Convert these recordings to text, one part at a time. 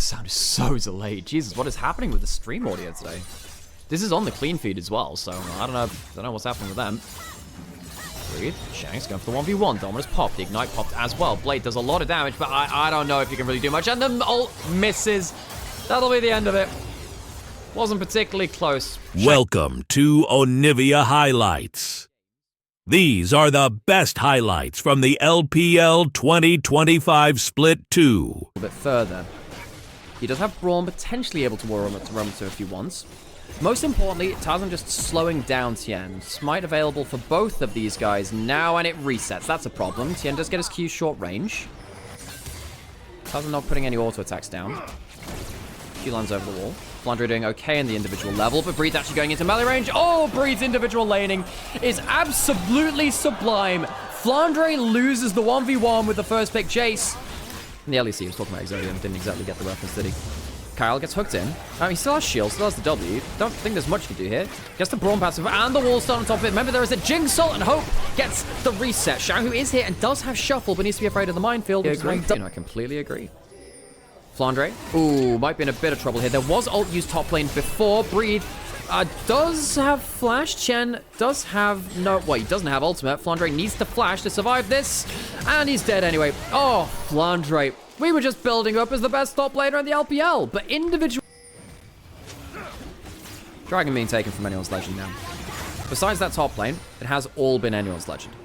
sound is so delayed. Jesus, what is happening with the stream audio today? This is on the clean feed as well, so I don't know what's happening with them. Breathe. Shanks going for the 1v1. Dominus popped. The Ignite popped as well. Blade does a lot of damage, but I don't know if you can really do much. And the ult misses. That'll be the end of it. Wasn't particularly close. Welcome to Onivia Highlights. These are the best highlights from the LPL 2025 Split 2. A bit further. He does have Brawn potentially able to roam to if he wants. Most importantly, Tarzan just slowing down Tien. Smite available for both of these guys now, and it resets. That's a problem. Tien does get his Q short range. Tarzan not putting any auto attacks down. Q lands over the wall. Flandre doing okay in the individual level, but Breed's actually going into melee range. Oh, Breed's individual laning is absolutely sublime. Flandre loses the 1v1 with the first pick Jace. And the LEC was talking about Exodium, didn't exactly get the reference, did he? Kyle gets hooked in. He still has shield, still has the W. Don't think there's much to do here. Gets the Brawn passive and the wall start on top of it. Remember, there is a Jinx ult, and Hope gets the reset. Xiao, who is here and does have shuffle, but needs to be afraid of the minefield. I completely agree. Flandre. Ooh, might be in a bit of trouble here. There was ult used top lane before. Breathe does have flash. Chen does have no... Well, he doesn't have ultimate. Flandre needs to flash to survive this. And he's dead anyway. Oh, Flandre. We were just building up as the best top laner in the LPL, but individual... Dragon being taken from anyone's legend now. Besides that top lane, it has all been anyone's legend.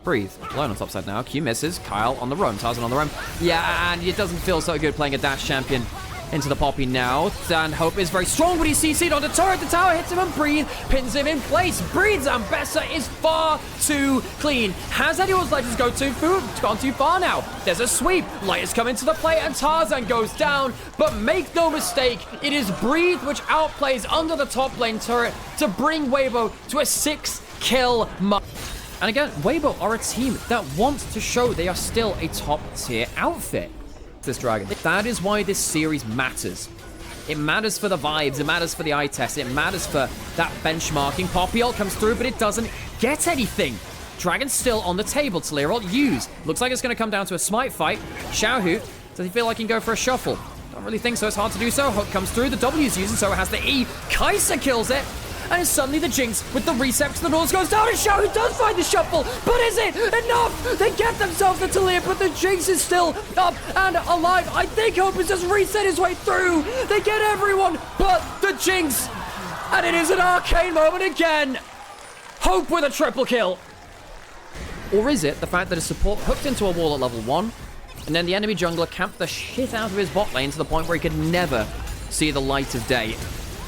Breathe. Alone on top side now. Q misses. Kyle on the roam. Tarzan on the roam. Yeah, and it doesn't feel so good playing a dash champion into the Poppy now. And Hope is very strong, but he's CC'd on the turret. The tower hits him and Breathe pins him in place. Breathe's Ambessa is far too clean. Has anyone's legends go too far? It's gone too far now. There's a sweep. Light is coming to the plate and Tarzan goes down. But make no mistake, it is Breathe which outplays under the top lane turret to bring Weibo to a 6-kill mark. And again, Weibo are a team that wants to show they are still a top-tier outfit. This Dragon. That is why this series matters. It matters for the vibes, it matters for the eye test, it matters for that benchmarking. Poppy ult comes through, but it doesn't get anything. Dragon's still on the table. Talir ult used. Looks like it's going to come down to a smite fight. Xiaohu, does he feel like he can go for a shuffle? Don't really think so, it's hard to do so. Hook comes through, the W's used, and so it has the E. Kai'Sa kills it. And it's suddenly the Jinx with the reset to the North goes down, and Xiao does find the shuffle, but is it enough? They get themselves the Talir, but the Jinx is still up and alive. I think Hope has just reset his way through. They get everyone but the Jinx, and it is an arcane moment again. Hope with a triple kill. Or is it the fact that his support hooked into a wall at level 1, and then the enemy jungler camped the shit out of his bot lane to the point where he could never see the light of day?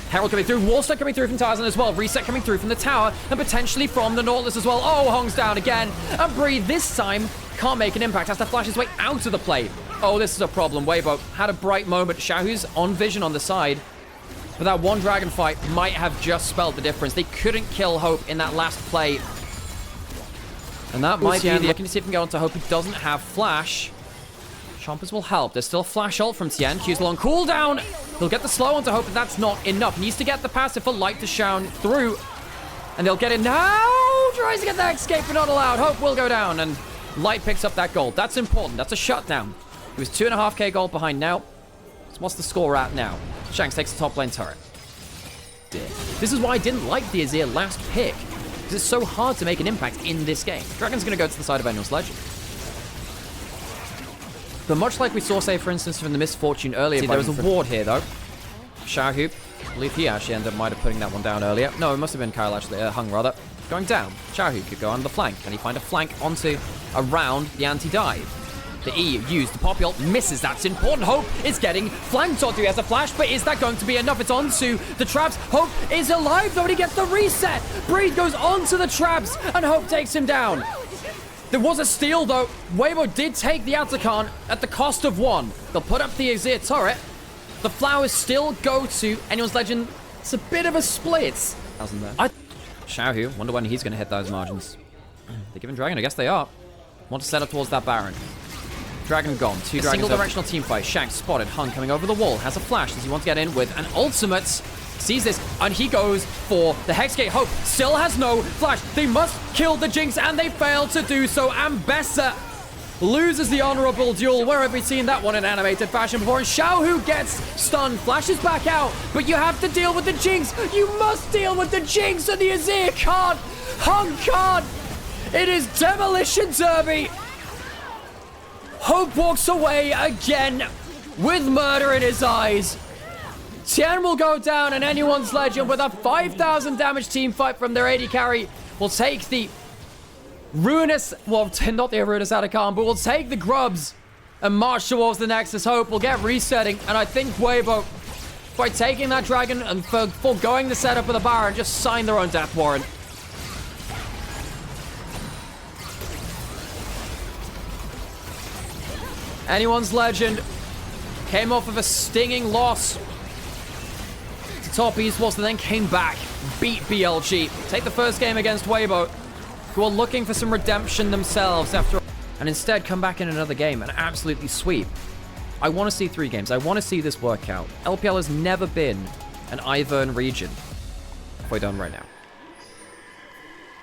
Herald coming through, Wallstar coming through from Tarzan as well, reset coming through from the tower, and potentially from the Nautilus as well. Oh, Hong's down again, and Breathe this time can't make an impact, has to flash his way out of the play. Oh, this is a problem. Weibo had a bright moment. Xiaohu's on vision on the side, but that one dragon fight might have just spelled the difference. They couldn't kill Hope in that last play, and that might be looking to see if he can go on to Hope. He doesn't have flash. Chompers will help. There's still a flash ult from Tien. Q's long cooldown. He'll get the slow on to Hope, but that's not enough. He needs to get the passive for Light to shine through. And they'll get it now. Tries to get that escape, but not allowed. Hope will go down, and Light picks up that gold. That's important. That's a shutdown. He was 2.5k gold behind now. So what's the score at now? Shanks takes the top lane turret. This is why I didn't like the Azir last pick, because it's so hard to make an impact in this game. Dragon's going to go to the side of Annual's Legend. But much like we saw, say, for instance, from the Misfortune earlier, there was a ward here, though. Xiaohu, I believe he actually might have putting that one down earlier. No, it must have been Kyle, actually, Hung, rather. Going down. Xiaohu could go on the flank. Can he find a flank around the anti-dive? The E used, the Poppy ult misses. That's important. Hope is getting flanked onto. He has a flash, but is that going to be enough? It's onto the traps. Hope is alive, though, and he gets the reset. Breathe goes onto the traps, and Hope takes him down. There was a steal, though. Weibo did take the Atakan at the cost of 1. They'll put up the Azir turret. The flowers still go to anyone's legend. It's a bit of a split. Xiaohu, wonder when he's going to hit those margins. They're giving Dragon, I guess they are. Want to set up towards that Baron. Dragon gone. Two dragons. Single directional team fight. Shanks spotted. Hun coming over the wall. Has a flash. Does he want to get in with an ultimate? Sees this, and he goes for the Hexgate. Hope still has no flash. They must kill the Jinx, and they fail to do so. Ambessa loses the honorable duel. Where have we seen that one in animated fashion before? And Xiaohu gets stunned, flashes back out, but you have to deal with the Jinx. You must deal with the Jinx, and the Azir can't. Hung can't. It is Demolition Derby. Hope walks away again with murder in his eyes. Tian will go down, and anyone's legend with a 5,000 damage team fight from their AD carry will take the Ruinous, well, not the Ruinous Atacama, but we'll take the Grubs and march towards the Nexus. Hope will get resetting, and I think Weibo, by taking that dragon and foregoing the setup of the Baron, just sign their own death warrant. Anyone's legend came off of a stinging loss to top esports and then came back, beat BLG, take the first game against Weibo, who are looking for some redemption themselves after, and instead come back in another game and absolutely sweep. I want to see 3 games. I want to see this work out. LPL has never been an Ivern region. Halfway done right now.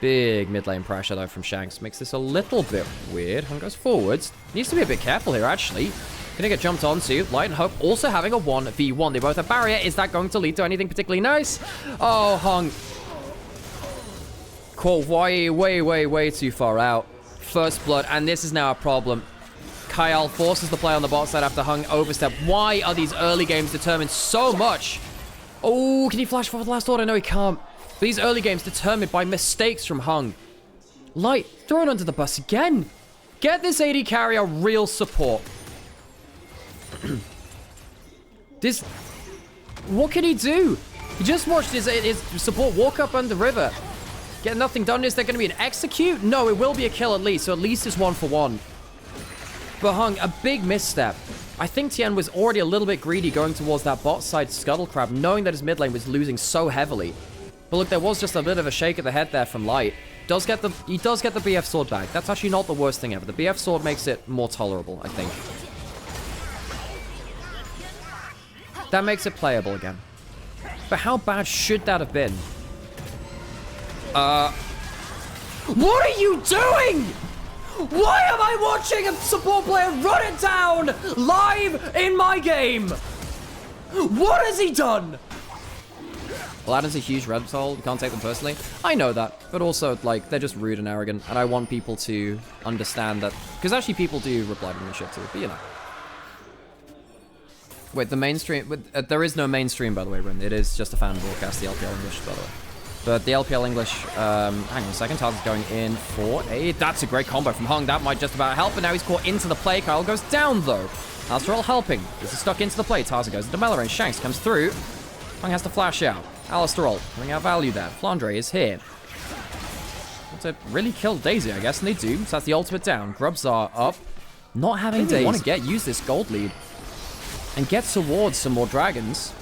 Big mid lane pressure though from Shanks. Makes this a little bit weird. Hung goes forwards. Needs to be a bit careful here actually. Gonna get jumped onto. Light and Hope also having a 1v1. They both have barrier. Is that going to lead to anything particularly nice? Oh, Hung. Caught way too far out. First blood, and this is now a problem. Kyle forces the play on the bot side after Hung overstep. Why are these early games determined so much? Oh, can he flash forward the last order? No, he can't. These early games determined by mistakes from Hung. Light, thrown under the bus again. Get this AD carry a real support. What can he do? He just watched his support walk up under river. Get nothing done. Is there going to be an execute? No, it will be a kill at least. So at least it's 1 for 1. But Hung, a big misstep. I think Tian was already a little bit greedy going towards that bot side scuttle crab, knowing that his mid lane was losing so heavily. But look, there was just a bit of a shake of the head there from Light. He does get the BF sword back. That's actually not the worst thing ever. The BF sword makes it more tolerable, I think. That makes it playable again. But how bad should that have been? What are you doing? Why am I watching a support player run it down live in my game? What has he done? Aladdin's a huge reptile. You can't take them personally. I know that. But also, like, they're just rude and arrogant. And I want people to understand that. Because actually people do reply to me and shit too. But, you know. Wait, the mainstream... there is no mainstream, by the way, Rin. It is just a fan broadcast, the LPL English, by the way. But the LPL English... hang on a second. Taz is going in for a... That's a great combo from Hung. That might just about help. But now he's caught into the play. Kyle goes down, though. Astrol helping. This is stuck into the play. Taza goes into melee range. Shanks comes through. Hung has to flash out. Alistair putting out value there. Flandre is here. Want to really kill Daisy, I guess, and they do. So that's the ultimate down. Grubs are up. Not having Daisy. Want to use this gold lead and get towards some more dragons.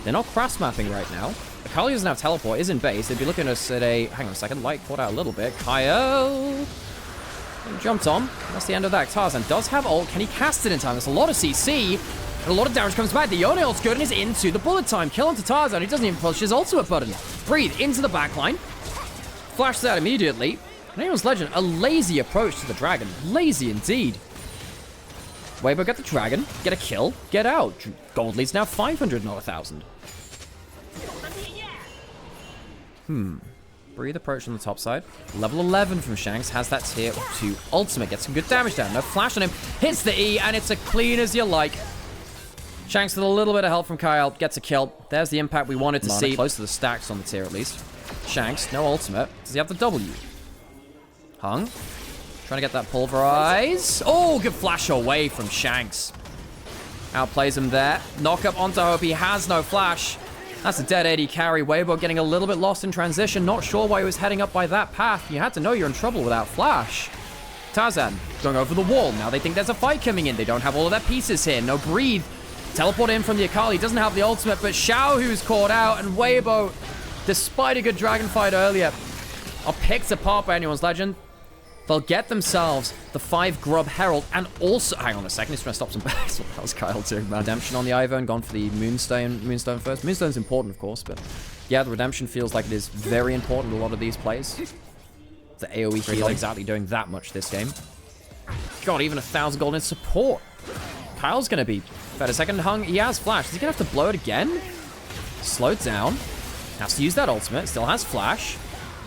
They're not cross mapping right now. Akali doesn't have teleport, is in base. They'd be looking at a... Hang on a second. Light caught out a little bit. Kyle jumped on. That's the end of that. Tarzan does have ult. Can he cast it in time? There's a lot of CC. And a lot of damage comes back. The only ult's good and is into the bullet time. Kill onto Tarzan. He doesn't even push his ultimate button. Breathe into the backline. Flashes out immediately. And anyone's legend, a lazy approach to the dragon. Lazy indeed. Weibo get the dragon. Get a kill. Get out. Gold lead's now 500, not 1,000. Breathe approach on the top side. Level 11 from Shanks has that tier 2 ultimate. Gets some good damage down. No flash on him. Hits the E and it's a clean as you like. Shanks with a little bit of help from Kyle. Gets a kill. There's the impact we wanted to see. Close to the stacks on the tier at least. Shanks, no ultimate. Does he have the W? Hung. Trying to get that pulverize. Oh, good flash away from Shanks. Outplays him there. Knock up onto Hope. He has no flash. That's a dead AD carry. Weibo getting a little bit lost in transition. Not sure why he was heading up by that path. You had to know you're in trouble without flash. Tarzan going over the wall. Now they think there's a fight coming in. They don't have all of their pieces here. No breathe. Teleport in from the Akali. Doesn't have the ultimate, but Xiao who's caught out. And Weibo, despite a good dragon fight earlier, are picked apart by anyone's legend. They'll get themselves the 5 Grub Herald and also... Hang on a second, he's trying to stop some bags. What was Kyle doing? Redemption on the Ivern, gone for the Moonstone first. Moonstone's important, of course, but... Yeah, the Redemption feels like it is very important in a lot of these plays. The AoE heal exactly doing that much this game. God, even 1,000 gold in support. Kyle's going to be better. Second Hung, he has flash. Is he going to have to blow it again? Slowed down. Has to use that ultimate. Still has flash.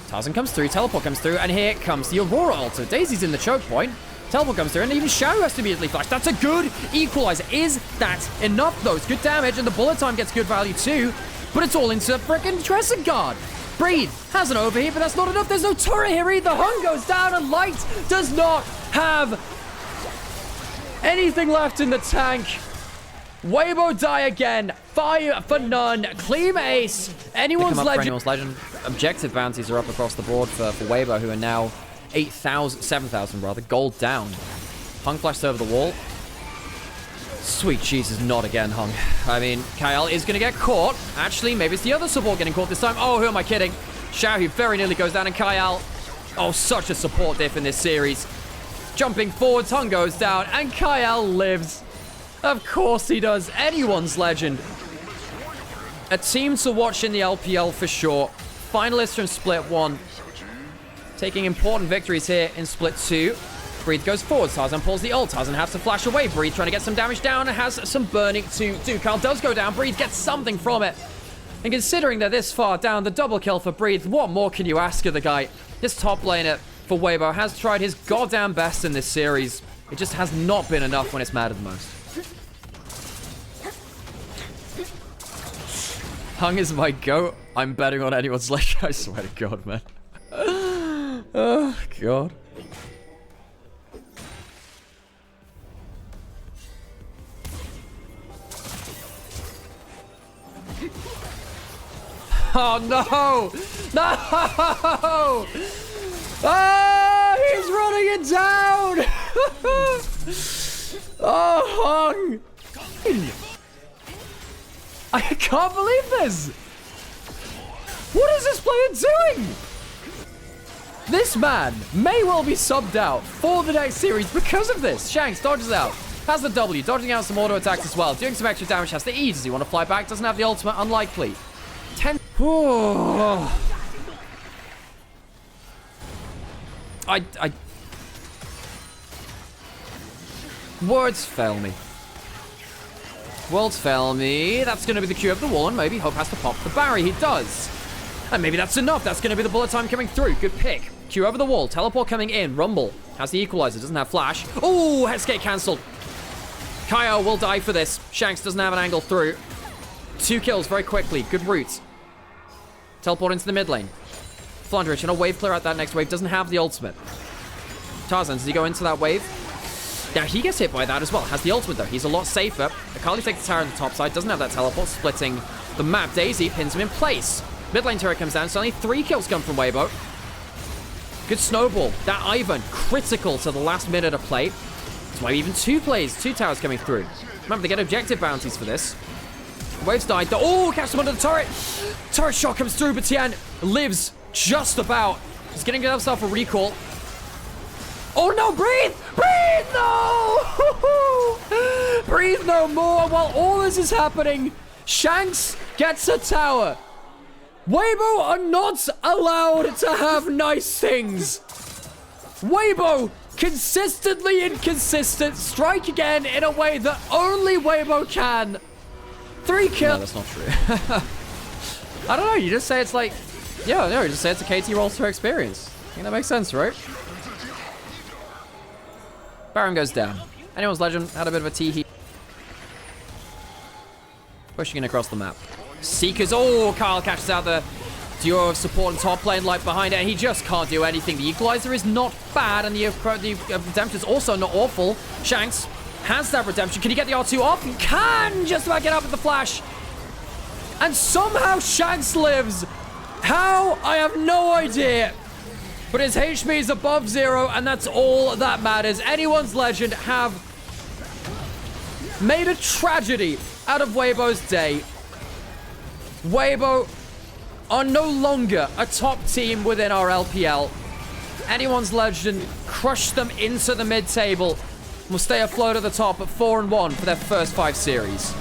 Tarzan comes through. Teleport comes through. And here comes the Aurora ultimate. Daisy's in the choke point. Teleport comes through. And even Xiao has to immediately flash. That's a good equalizer. Is that enough, though? It's good damage. And the bullet time gets good value, too. But it's all into frickin' Trescent Guard. Breathe has an overheat, but that's not enough. There's no turret here either. Hung goes down, and Light does not have anything left in the tank. Weibo die again. Fire for none. Clean ace. Anyone's legend. Objective bounties are up across the board for Weibo, who are now 7,000 rather. Gold down. Hung flashed over the wall. Sweet Jesus, not again, Hung. I mean, Kyle is going to get caught. Actually, maybe it's the other support getting caught this time. Oh, who am I kidding? Xiao, who very nearly goes down, and Kyle. Oh, such a support diff in this series. Jumping forwards, Hung goes down, and Kyle lives. Of course he does. Anyone's legend. A team to watch in the LPL for sure. Finalists from Split 1. Taking important victories here in Split 2. Breathe goes forward. Tarzan pulls the ult. Tarzan has to flash away. Breathe trying to get some damage down and has some burning to do. Kyle does go down. Breathe gets something from it. And considering they're this far down, the double kill for Breathe, what more can you ask of the guy? This top laner for Weibo has tried his goddamn best in this series. It just has not been enough when it's mattered the most. Hung is my goat. I'm betting on anyone's leg. I swear to God, man. Oh, God. Oh, no! No! Ah, he's running it down! Oh, Hung! I can't believe this! What is this player doing? This man may well be subbed out for the next series because of this. Shanks dodges out. Has the W, dodging out some auto attacks as well. Doing some extra damage, has the E. Does he want to fly back? Doesn't have the ultimate, unlikely. 10. Oh. Words fail me. Words fail me. That's going to be the Q of the wall, and maybe Hope has to pop the Barry. He does. And maybe that's enough. That's going to be the bullet time coming through. Good pick. Q over the wall. Teleport coming in. Rumble has the equalizer. Doesn't have flash. Oh, headskate cancelled. Kyle will die for this. Shanks doesn't have an angle through. 2 kills very quickly. Good route. Teleport into the mid lane. Flunderich and a wave clear out that next wave. Doesn't have the ultimate. Tarzan, does he go into that wave? Now he gets hit by that as well. Has the ultimate though. He's a lot safer. Akali takes the tower on the top side. Doesn't have that teleport. Splitting the map. Daisy pins him in place. Mid lane turret comes down. Suddenly 3 kills come from Weibo. Good snowball. That Ivan critical to the last minute of play. That's why even 2 plays. 2 towers coming through. Remember, they get objective bounties for this. Waves died. Oh, catch him under the turret. Turret shot comes through, but Tian lives just about. He's getting himself a recall. Oh no, breathe! Breathe, no! Breathe no more. While all this is happening, Shanks gets a tower. Weibo are not allowed to have nice things. Weibo, consistently inconsistent, strike again in a way that only Weibo can. 3 kills. No, that's not true. I don't know, you just say it's like, yeah, no, you just say it's a KT roster experience. I think that makes sense, right? Baron goes down. Anyone's legend had a bit of a tee-hee. Pushing in across the map. Seekers, oh, Kyle catches out the duo of support and top lane light behind it, and he just can't do anything. The equalizer is not bad, and the redemption is also not awful. Shanks has that redemption. Can he get the R2 off? He can just about get up with the flash. And somehow Shanks lives. How? I have no idea. But his HP is above 0, and that's all that matters. Anyone's legend have made a tragedy out of Weibo's day. Weibo are no longer a top team within our LPL. Anyone's legend crushed them into the mid-table. Will stay afloat at the top at 4-1 for their first 5 series.